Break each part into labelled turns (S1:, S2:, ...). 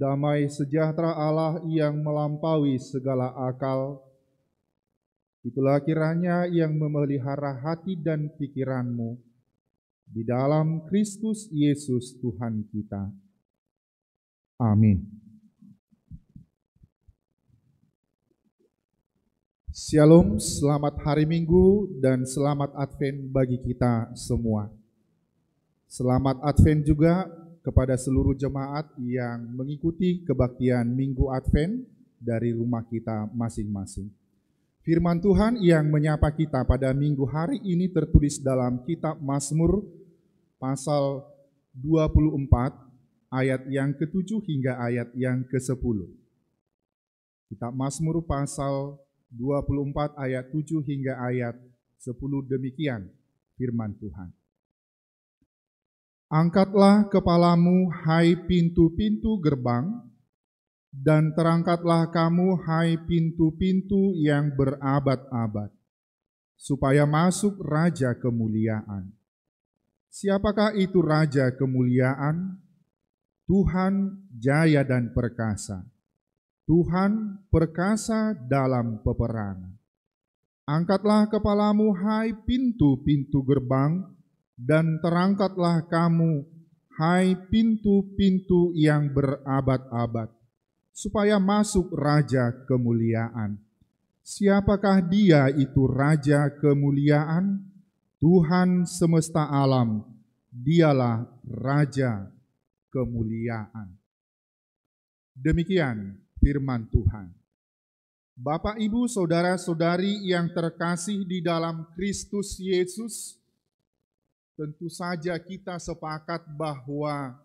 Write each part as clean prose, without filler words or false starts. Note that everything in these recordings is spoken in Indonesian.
S1: Damai sejahtera Allah yang melampaui segala akal, itulah kiranya yang memelihara hati dan pikiranmu di dalam Kristus Yesus Tuhan kita. Amin. Shalom, selamat hari Minggu dan selamat Advent bagi kita semua. Selamat Advent juga kepada seluruh jemaat yang mengikuti kebaktian Minggu Advent dari rumah kita masing-masing. Firman Tuhan yang menyapa kita pada minggu hari ini tertulis dalam kitab Mazmur pasal 24 ayat yang ke-7 hingga ayat yang ke-10. Kitab Mazmur pasal 24 ayat 7 hingga ayat 10 demikian firman Tuhan. Angkatlah kepalamu, hai pintu-pintu gerbang, dan terangkatlah kamu, hai pintu-pintu yang berabad-abad, supaya masuk Raja Kemuliaan. Siapakah itu Raja Kemuliaan? Tuhan jaya dan perkasa. Tuhan perkasa dalam peperangan. Angkatlah kepalamu, hai pintu-pintu gerbang, dan terangkatlah kamu, hai pintu-pintu yang berabad-abad, supaya masuk Raja Kemuliaan. Siapakah dia itu Raja Kemuliaan? Tuhan semesta alam, dialah Raja Kemuliaan. Demikian firman Tuhan. Bapak, Ibu, saudara-saudari yang terkasih di dalam Kristus Yesus, tentu saja kita sepakat bahwa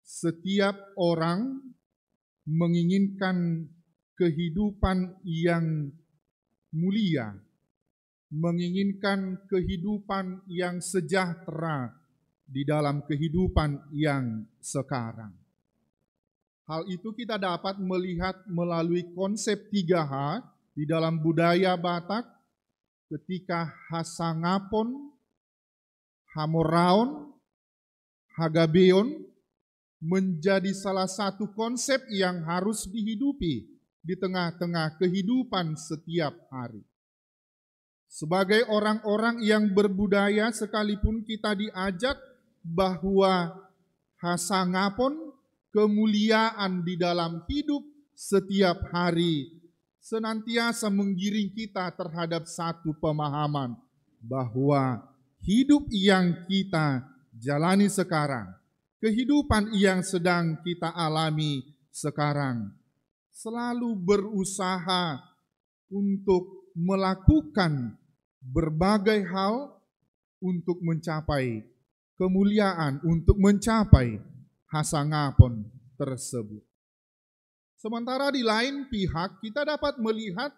S1: setiap orang menginginkan kehidupan yang mulia, menginginkan kehidupan yang sejahtera di dalam kehidupan yang sekarang. Hal itu kita dapat melihat melalui konsep 3H di dalam budaya Batak ketika Hasangapon, Hamoraon, Hagabeon menjadi salah satu konsep yang harus dihidupi di tengah-tengah kehidupan setiap hari. Sebagai orang-orang yang berbudaya, sekalipun kita diajak bahwa Hasangapon, kemuliaan di dalam hidup setiap hari, senantiasa menggiring kita terhadap satu pemahaman bahwa hidup yang kita jalani sekarang, kehidupan yang sedang kita alami sekarang, selalu berusaha untuk melakukan berbagai hal untuk mencapai kemuliaan, untuk mencapai Hasangapon tersebut. Sementara di lain pihak kita dapat melihat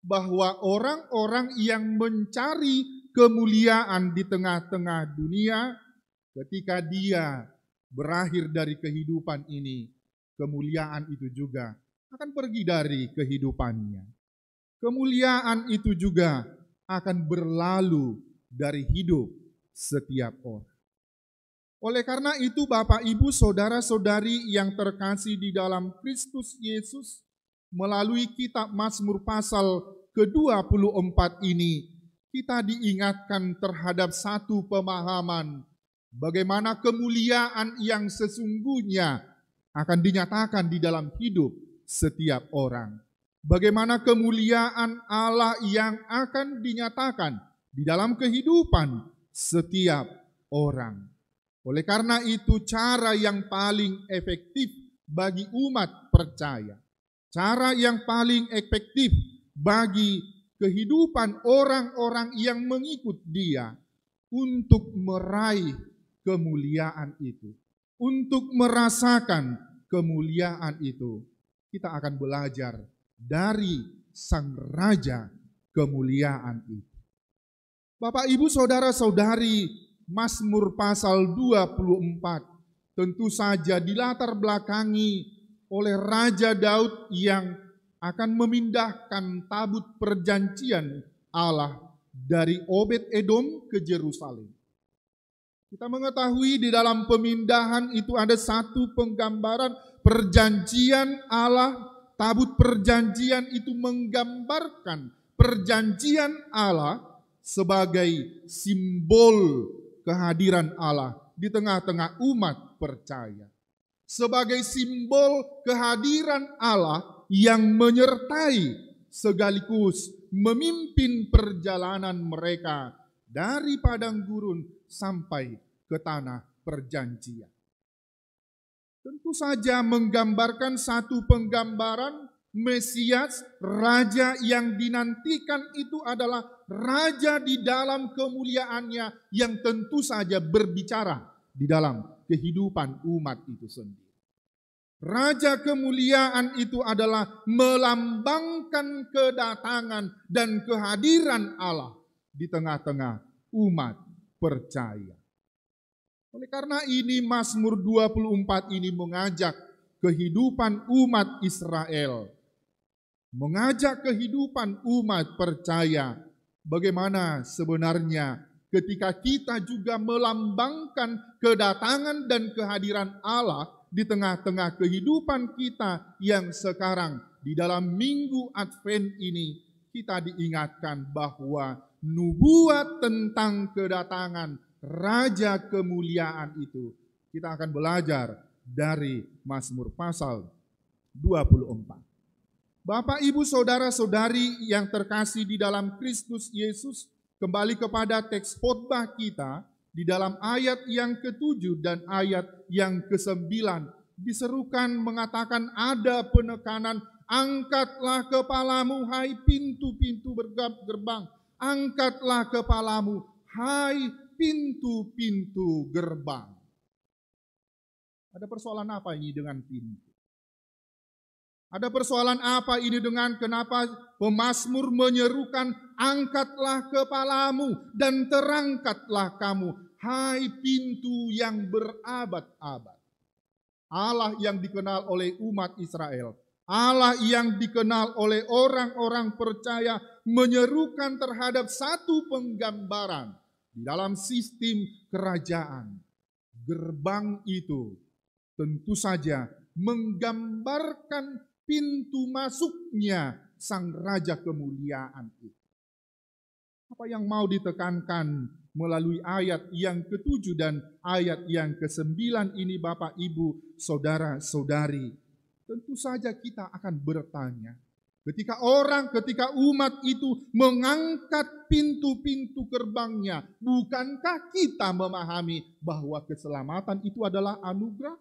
S1: bahwa orang-orang yang mencari kemuliaan di tengah-tengah dunia, ketika dia berakhir dari kehidupan ini, kemuliaan itu juga akan pergi dari kehidupannya. Kemuliaan itu juga akan berlalu dari hidup setiap orang. Oleh karena itu, Bapak, Ibu, saudara-saudari yang terkasih di dalam Kristus Yesus, melalui kitab Mazmur pasal ke-24 ini, kita diingatkan terhadap satu pemahaman bagaimana kemuliaan yang sesungguhnya akan dinyatakan di dalam hidup setiap orang. Bagaimana kemuliaan Allah yang akan dinyatakan di dalam kehidupan setiap orang. Oleh karena itu, cara yang paling efektif bagi umat percaya, cara yang paling efektif bagi kehidupan orang-orang yang mengikut Dia untuk meraih kemuliaan itu, untuk merasakan kemuliaan itu, kita akan belajar dari Sang Raja Kemuliaan itu. Bapak, Ibu, saudara-saudari, Mazmur pasal 24 tentu saja dilatar belakangi oleh Raja Daud yang akan memindahkan tabut perjanjian Allah dari Obed Edom ke Yerusalem. Kita mengetahui di dalam pemindahan itu ada satu penggambaran perjanjian Allah. Tabut perjanjian itu menggambarkan perjanjian Allah sebagai simbol kehadiran Allah di tengah-tengah umat percaya. Sebagai simbol kehadiran Allah yang menyertai sekaligus memimpin perjalanan mereka dari padang gurun sampai ke tanah perjanjian. Tentu saja menggambarkan satu penggambaran Mesias, Raja yang dinantikan itu adalah Raja di dalam kemuliaannya yang tentu saja berbicara di dalam kehidupan umat itu sendiri. Raja kemuliaan itu adalah melambangkan kedatangan dan kehadiran Allah di tengah-tengah umat percaya. Oleh karena ini Mazmur 24 ini mengajak kehidupan umat Israel. Mengajak kehidupan umat percaya bagaimana sebenarnya ketika kita juga melambangkan kedatangan dan kehadiran Allah di tengah-tengah kehidupan kita yang sekarang di dalam minggu Advent ini kita diingatkan bahwa nubuat tentang kedatangan Raja kemuliaan itu kita akan belajar dari Mazmur pasal 24. Bapak, Ibu, saudara-saudari yang terkasih di dalam Kristus Yesus, kembali kepada teks khotbah kita di dalam ayat yang ke-7 dan ayat yang ke-9 diserukan mengatakan ada penekanan, angkatlah kepalamu hai pintu-pintu gerbang, angkatlah kepalamu hai pintu-pintu gerbang. Ada persoalan apa ini dengan pintu? Ada persoalan apa ini dengan kenapa pemazmur menyerukan angkatlah kepalamu dan terangkatlah kamu, hai pintu yang berabad-abad. Allah yang dikenal oleh umat Israel, Allah yang dikenal oleh orang-orang percaya menyerukan terhadap satu penggambaran di dalam sistem kerajaan. Gerbang itu tentu saja menggambarkan pintu masuknya sang Raja kemuliaan itu. Apa yang mau ditekankan melalui ayat yang ke-7 dan ayat yang ke-9 ini Bapak, Ibu, saudara-saudari? Tentu saja kita akan bertanya, ketika umat itu mengangkat pintu-pintu gerbangnya, bukankah kita memahami bahwa keselamatan itu adalah anugerah?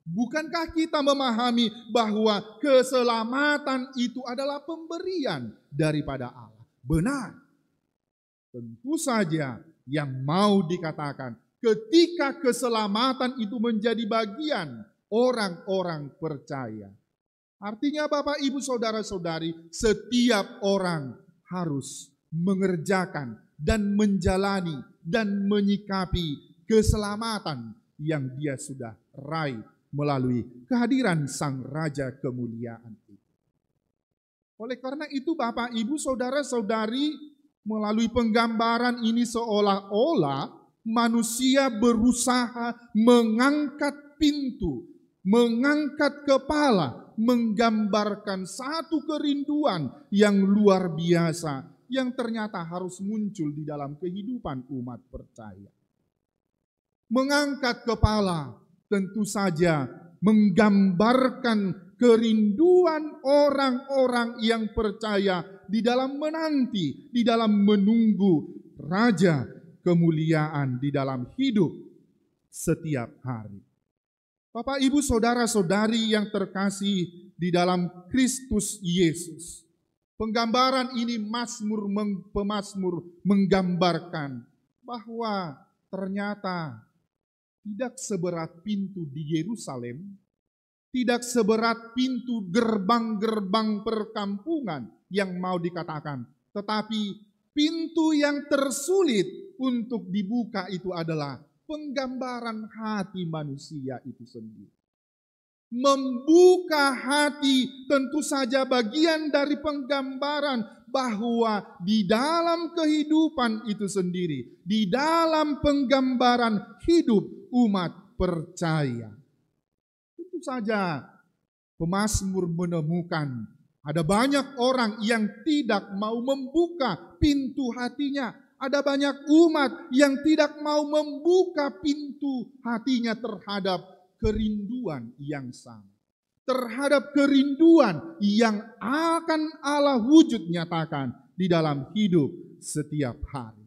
S1: Bukankah kita memahami bahwa keselamatan itu adalah pemberian daripada Allah? Benar. Tentu saja yang mau dikatakan ketika keselamatan itu menjadi bagian orang-orang percaya. Artinya Bapak, Ibu, saudara-saudari, setiap orang harus mengerjakan dan menjalani dan menyikapi keselamatan yang dia sudah raih melalui kehadiran sang Raja kemuliaan itu. Oleh karena itu Bapak, Ibu, saudara-saudari, melalui penggambaran ini seolah-olah manusia berusaha mengangkat pintu, mengangkat kepala, menggambarkan satu kerinduan yang luar biasa yang ternyata harus muncul di dalam kehidupan umat percaya. Mengangkat kepala tentu saja menggambarkan kerinduan orang-orang yang percaya di dalam menanti, di dalam menunggu Raja kemuliaan di dalam hidup setiap hari. Bapak, Ibu, saudara-saudari yang terkasih di dalam Kristus Yesus, penggambaran ini pemazmur menggambarkan bahwa ternyata tidak seberat pintu di Yerusalem, tidak seberat pintu gerbang-gerbang perkampungan yang mau dikatakan, tetapi pintu yang tersulit untuk dibuka itu adalah penggambaran hati manusia itu sendiri. Membuka hati tentu saja bagian dari penggambaran bahwa di dalam kehidupan itu sendiri, di dalam penggambaran hidup umat percaya. Tentu saja pemazmur menemukan ada banyak orang yang tidak mau membuka pintu hatinya. Ada banyak umat yang tidak mau membuka pintu hatinya terhadap kerinduan yang sama. Terhadap kerinduan yang akan Allah wujud nyatakan di dalam hidup setiap hari.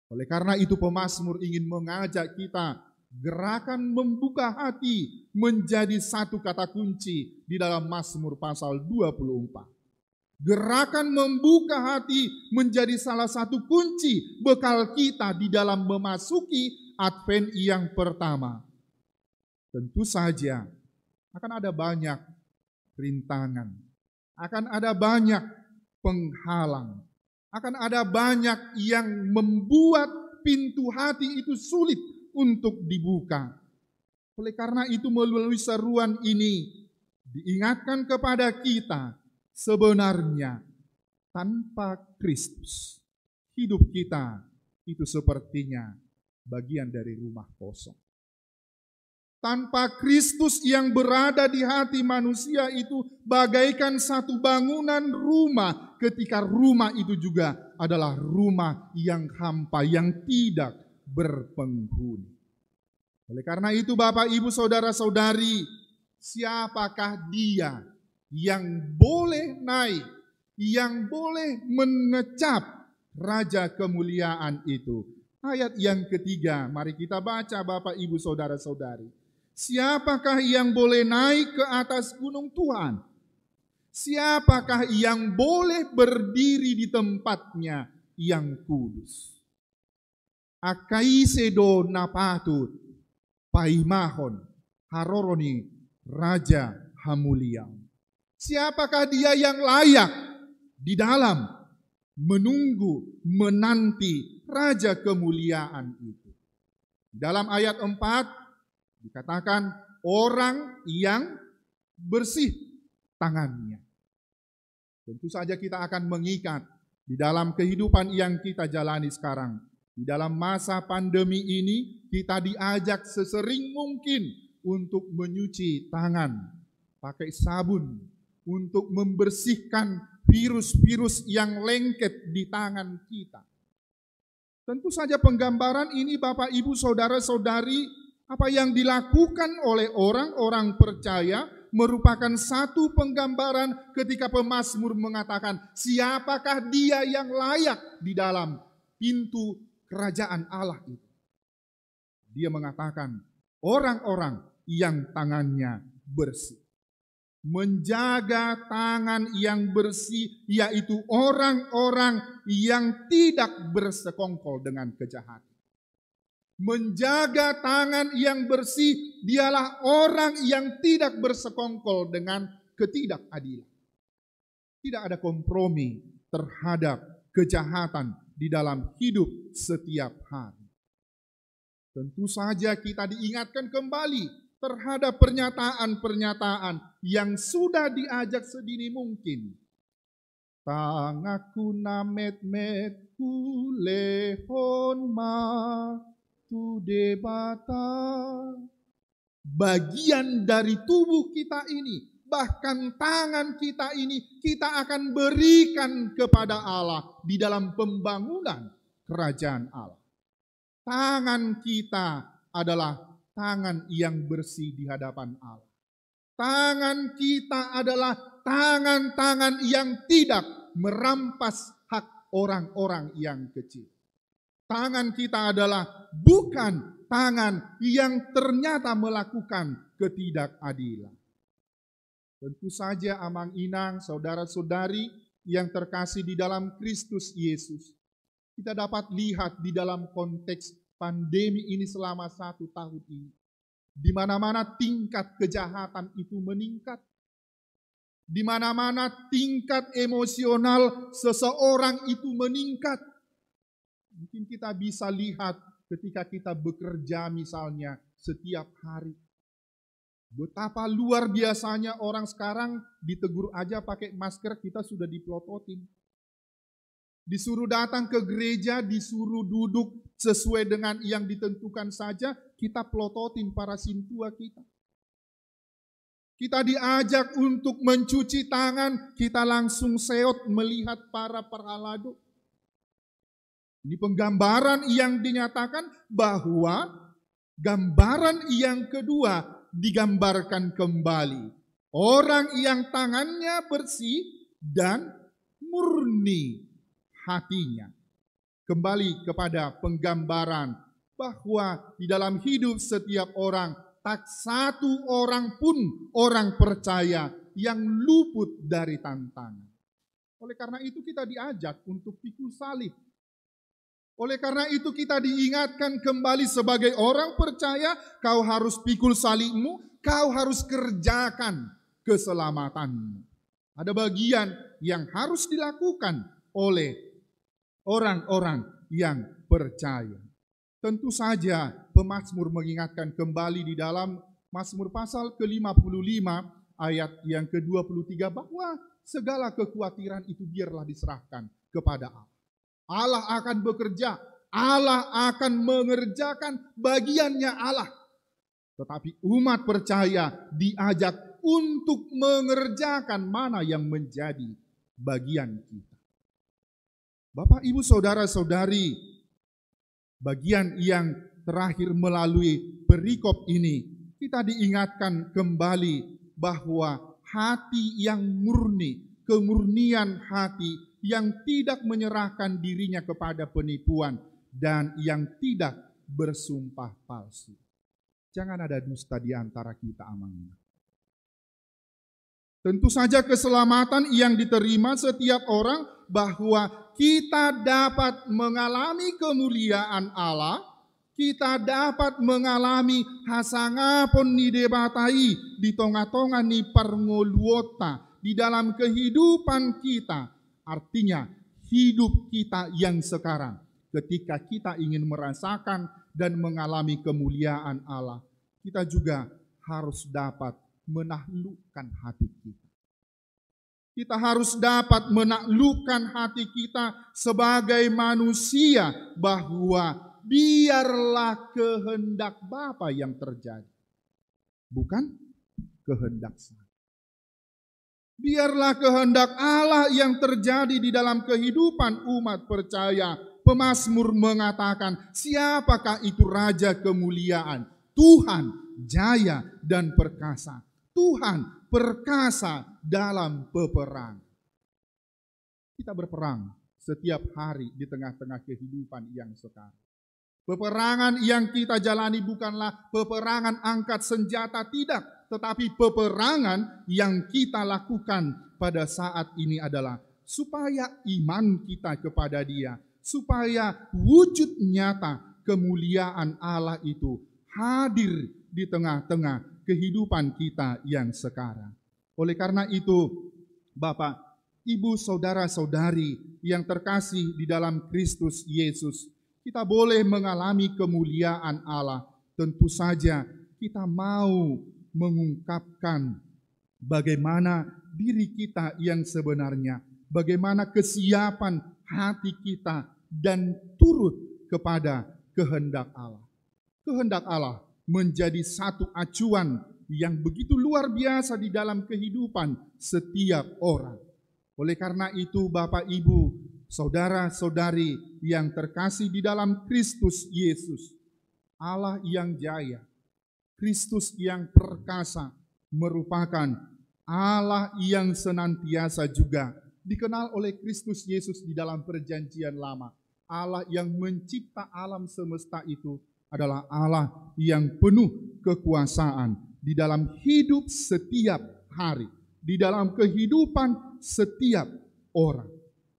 S1: Oleh karena itu pemazmur ingin mengajak kita gerakan membuka hati menjadi satu kata kunci di dalam Mazmur pasal 24. Gerakan membuka hati menjadi salah satu kunci bekal kita di dalam memasuki Advent yang pertama. Tentu saja akan ada banyak rintangan, akan ada banyak penghalang, akan ada banyak yang membuat pintu hati itu sulit untuk dibuka. Oleh karena itu melalui seruan ini diingatkan kepada kita sebenarnya tanpa Kristus hidup kita itu sepertinya bagian dari rumah kosong. Tanpa Kristus yang berada di hati manusia itu bagaikan satu bangunan rumah ketika rumah itu juga adalah rumah yang hampa, yang tidak berpenghuni. Oleh karena itu Bapak, Ibu, Saudara-saudari, siapakah dia yang boleh naik, yang boleh mengecap Raja kemuliaan itu? Ayat yang ketiga, mari kita baca Bapak, Ibu, Saudara-saudari. Siapakah yang boleh naik ke atas gunung Tuhan? Siapakah yang boleh berdiri di tempatnya yang kudus? Akaisedo napatut paimahon haroroni Raja Hamuliam. Siapakah dia yang layak di dalam menunggu, menanti Raja kemuliaan itu? Dalam ayat 4 dikatakan orang yang bersih tangannya. Tentu saja kita akan mengikat di dalam kehidupan yang kita jalani sekarang. Di dalam masa pandemi ini kita diajak sesering mungkin untuk menyuci tangan pakai sabun, untuk membersihkan virus-virus yang lengket di tangan kita. Tentu saja penggambaran ini Bapak, Ibu, Saudara-saudari, apa yang dilakukan oleh orang-orang percaya merupakan satu penggambaran ketika pemazmur mengatakan siapakah dia yang layak di dalam pintu kerajaan Allah itu. Dia mengatakan orang-orang yang tangannya bersih. Menjaga tangan yang bersih yaitu orang-orang yang tidak bersekongkol dengan kejahatan. Menjaga tangan yang bersih dialah orang yang tidak bersekongkol dengan ketidakadilan. Tidak ada kompromi terhadap kejahatan di dalam hidup setiap hari. Tentu saja kita diingatkan kembali terhadap pernyataan-pernyataan yang sudah diajak sedini mungkin. Tangaku namet met kulehon ma tu debata. Bagian dari tubuh kita ini, bahkan tangan kita ini, kita akan berikan kepada Allah di dalam pembangunan kerajaan Allah. Tangan kita adalah tangan yang bersih di hadapan Allah. Tangan kita adalah tangan-tangan yang tidak merampas hak orang-orang yang kecil. Tangan kita adalah bukan tangan yang ternyata melakukan ketidakadilan. Tentu saja amang inang, saudara-saudari yang terkasih di dalam Kristus Yesus. Kita dapat lihat di dalam konteks pandemi ini selama 1 tahun ini. Di mana-mana tingkat kejahatan itu meningkat. Di mana-mana tingkat emosional seseorang itu meningkat. Mungkin kita bisa lihat ketika kita bekerja misalnya setiap hari. Betapa luar biasanya orang sekarang ditegur aja pakai masker kita sudah dipelototin. Disuruh datang ke gereja, disuruh duduk sesuai dengan yang ditentukan saja, kita pelototin para sintua kita. Kita diajak untuk mencuci tangan, kita langsung seot melihat para perhalado. Ini penggambaran yang dinyatakan bahwa gambaran yang kedua digambarkan kembali. Orang yang tangannya bersih dan murni hatinya. Kembali kepada penggambaran bahwa di dalam hidup setiap orang, tak satu orang pun orang percaya yang luput dari tantangan. Oleh karena itu kita diajak untuk pikul salib. Oleh karena itu kita diingatkan kembali sebagai orang percaya, kau harus pikul salibmu, kau harus kerjakan keselamatanmu. Ada bagian yang harus dilakukan oleh orang-orang yang percaya. Tentu saja pemazmur mengingatkan kembali di dalam Mazmur pasal ke-55 ayat yang ke-23 bahwa segala kekhawatiran itu biarlah diserahkan kepada Allah. Allah akan bekerja, Allah akan mengerjakan bagiannya Allah. Tetapi umat percaya diajak untuk mengerjakan mana yang menjadi bagian kita. Bapak, Ibu, Saudara-saudari, bagian yang terakhir melalui perikop ini, kita diingatkan kembali bahwa hati yang murni, kemurnian hati yang tidak menyerahkan dirinya kepada penipuan dan yang tidak bersumpah palsu. Jangan ada dusta di antara kita, amannya. Tentu saja keselamatan yang diterima setiap orang bahwa kita dapat mengalami kemuliaan Allah, kita dapat mengalami hasangapon ni debatai di tengah-tengah ni parngoluota di dalam kehidupan kita. Artinya hidup kita yang sekarang ketika kita ingin merasakan dan mengalami kemuliaan Allah, kita juga harus dapat menaklukkan hati kita. Kita harus dapat menaklukkan hati kita sebagai manusia bahwa biarlah kehendak Bapa yang terjadi, bukan kehendak saya. Biarlah kehendak Allah yang terjadi di dalam kehidupan umat percaya. Pemazmur mengatakan, siapakah itu Raja kemuliaan? Tuhan jaya dan perkasa. Tuhan perkasa dalam peperang. Kita berperang setiap hari di tengah-tengah kehidupan yang sekarang. Peperangan yang kita jalani bukanlah peperangan angkat senjata, tidak. Tetapi peperangan yang kita lakukan pada saat ini adalah supaya iman kita kepada Dia, supaya wujud nyata kemuliaan Allah itu hadir di tengah-tengah kehidupan kita yang sekarang. Oleh karena itu, Bapak, Ibu, Saudara-saudari yang terkasih di dalam Kristus Yesus, kita boleh mengalami kemuliaan Allah. Tentu saja kita mau mengungkapkan bagaimana diri kita yang sebenarnya, bagaimana kesiapan hati kita dan turut kepada kehendak Allah. Kehendak Allah menjadi satu acuan yang begitu luar biasa di dalam kehidupan setiap orang. Oleh karena itu, Bapak, Ibu, Saudara-saudari yang terkasih di dalam Kristus Yesus, Allah yang jaya, Kristus yang perkasa merupakan Allah yang senantiasa juga dikenal oleh Kristus Yesus di dalam perjanjian lama. Allah yang mencipta alam semesta itu adalah Allah yang penuh kekuasaan di dalam hidup setiap hari, di dalam kehidupan setiap orang.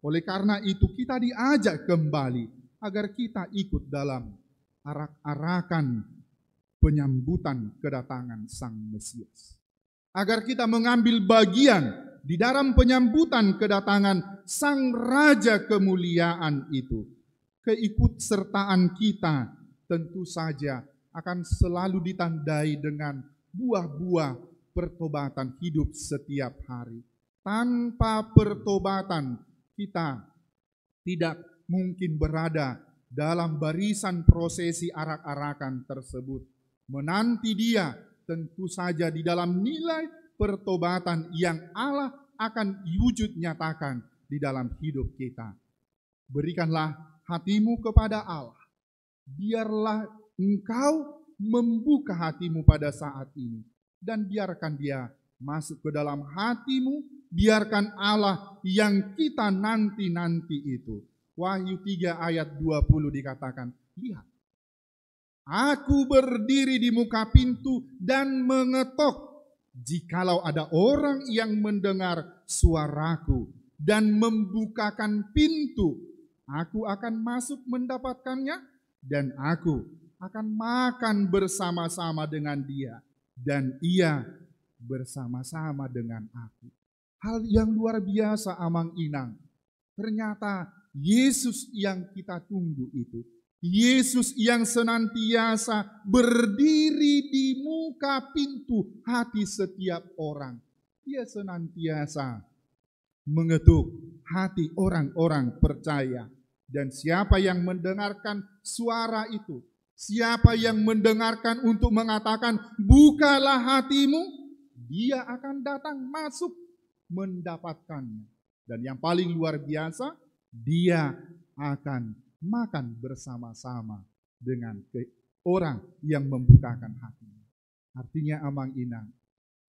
S1: Oleh karena itu kita diajak kembali agar kita ikut dalam arak-arakan penyambutan kedatangan Sang Mesias. Agar kita mengambil bagian di dalam penyambutan kedatangan Sang Raja kemuliaan itu. Keikutsertaan kita tentu saja akan selalu ditandai dengan buah-buah pertobatan hidup setiap hari. Tanpa pertobatan kita tidak mungkin berada dalam barisan prosesi arak-arakan tersebut. Menanti Dia tentu saja di dalam nilai pertobatan yang Allah akan wujud nyatakan di dalam hidup kita. Berikanlah hatimu kepada Allah. Biarlah engkau membuka hatimu pada saat ini. Dan biarkan Dia masuk ke dalam hatimu. Biarkan Allah yang kita nanti-nanti itu. Wahyu 3 ayat 20 dikatakan, lihat, aku berdiri di muka pintu dan mengetok. Jikalau ada orang yang mendengar suaraku dan membukakan pintu, aku akan masuk mendapatkannya dan aku akan makan bersama-sama dengan dia dan ia bersama-sama dengan aku. Hal yang luar biasa, Amang Inang. Ternyata Yesus yang kita tunggu itu, Yesus yang senantiasa berdiri di muka pintu hati setiap orang. Dia senantiasa mengetuk hati orang-orang percaya. Dan siapa yang mendengarkan suara itu, siapa yang mendengarkan untuk mengatakan, bukalah hatimu, dia akan datang masuk mendapatkannya. Dan yang paling luar biasa, dia akan makan bersama-sama dengan orang yang membukakan hatinya. Artinya, Amang Inang,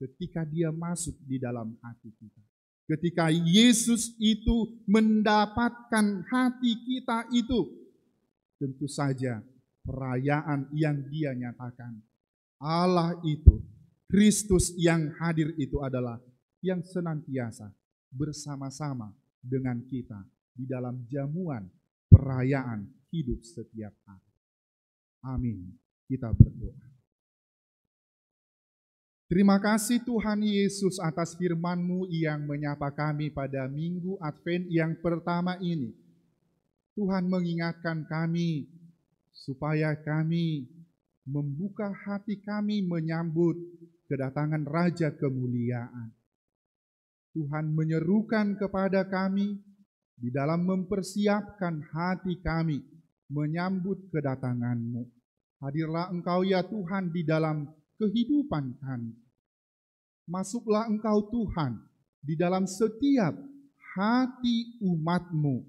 S1: ketika dia masuk di dalam hati kita, ketika Yesus itu mendapatkan hati kita itu, tentu saja perayaan yang dia nyatakan, Allah itu, Kristus yang hadir itu adalah yang senantiasa bersama-sama dengan kita di dalam jamuan perayaan hidup setiap hari. Amin. Kita berdoa. Terima kasih Tuhan Yesus atas firman-Mu yang menyapa kami pada Minggu Advent yang pertama ini. Tuhan mengingatkan kami supaya kami membuka hati kami menyambut kedatangan Raja Kemuliaan. Tuhan menyerukan kepada kami di dalam mempersiapkan hati kami menyambut kedatangan-Mu. Hadirlah Engkau ya Tuhan di dalam kehidupan kami. Masuklah Engkau Tuhan di dalam setiap hati umat-Mu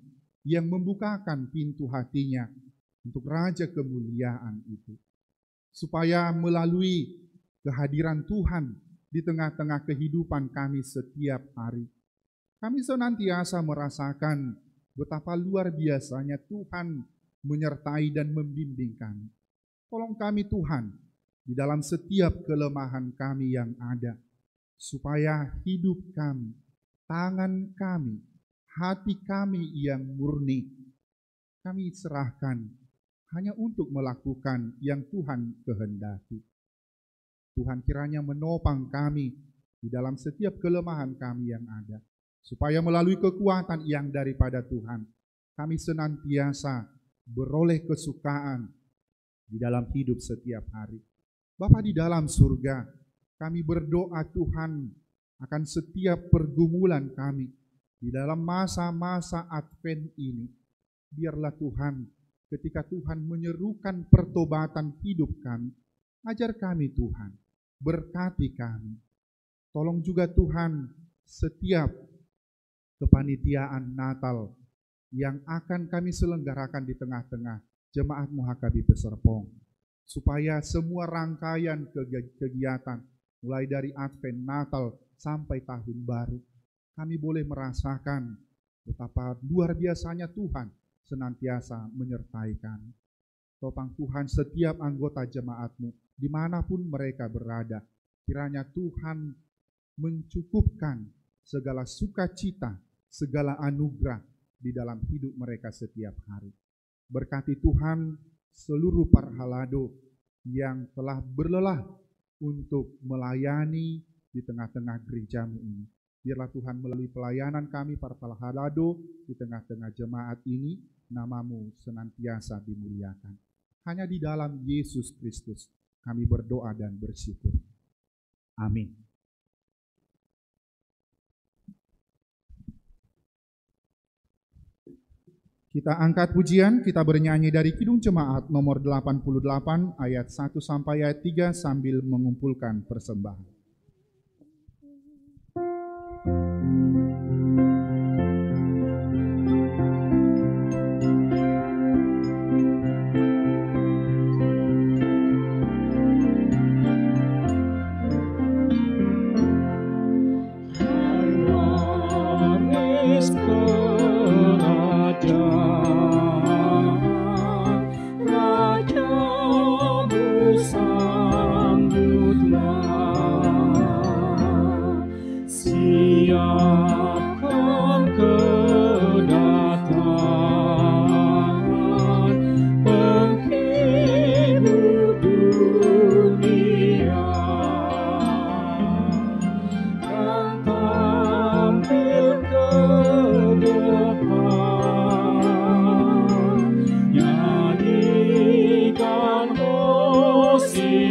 S1: yang membukakan pintu hatinya untuk Raja Kemuliaan itu. Supaya melalui kehadiran Tuhan di tengah-tengah kehidupan kami setiap hari, kami senantiasa merasakan betapa luar biasanya Tuhan menyertai dan membimbing kami. Tolong kami Tuhan, di dalam setiap kelemahan kami yang ada, supaya hidup kami, tangan kami, hati kami yang murni, kami serahkan hanya untuk melakukan yang Tuhan kehendaki. Tuhan kiranya menopang kami di dalam setiap kelemahan kami yang ada, supaya melalui kekuatan yang daripada Tuhan, kami senantiasa beroleh kesukaan di dalam hidup setiap hari. Bapa di dalam surga, kami berdoa Tuhan akan setiap pergumulan kami di dalam masa-masa Advent ini. Biarlah Tuhan, ketika Tuhan menyerukan pertobatan hidup kami, ajar kami Tuhan, berkati kami. Tolong juga Tuhan setiap kepanitiaan Natal yang akan kami selenggarakan di tengah-tengah Jemaat Muhakabib Serpong, supaya semua rangkaian kegiatan mulai dari Advent, Natal sampai Tahun Baru, kami boleh merasakan betapa luar biasanya Tuhan senantiasa menyertai kami. Topang Tuhan setiap anggota jemaat-Mu dimanapun mereka berada, kiranya Tuhan mencukupkan segala sukacita, segala anugerah di dalam hidup mereka setiap hari. Berkati Tuhan seluruh parhalado yang telah berlelah untuk melayani di tengah-tengah gereja-Mu ini. Biarlah Tuhan melalui pelayanan kami para parhalado di tengah-tengah jemaat ini, nama-Mu senantiasa dimuliakan. Hanya di dalam Yesus Kristus kami berdoa dan bersyukur. Amin. Kita angkat pujian, kita bernyanyi dari Kidung Jemaat nomor 88 ayat 1 sampai ayat 3 sambil mengumpulkan persembahan.
S2: See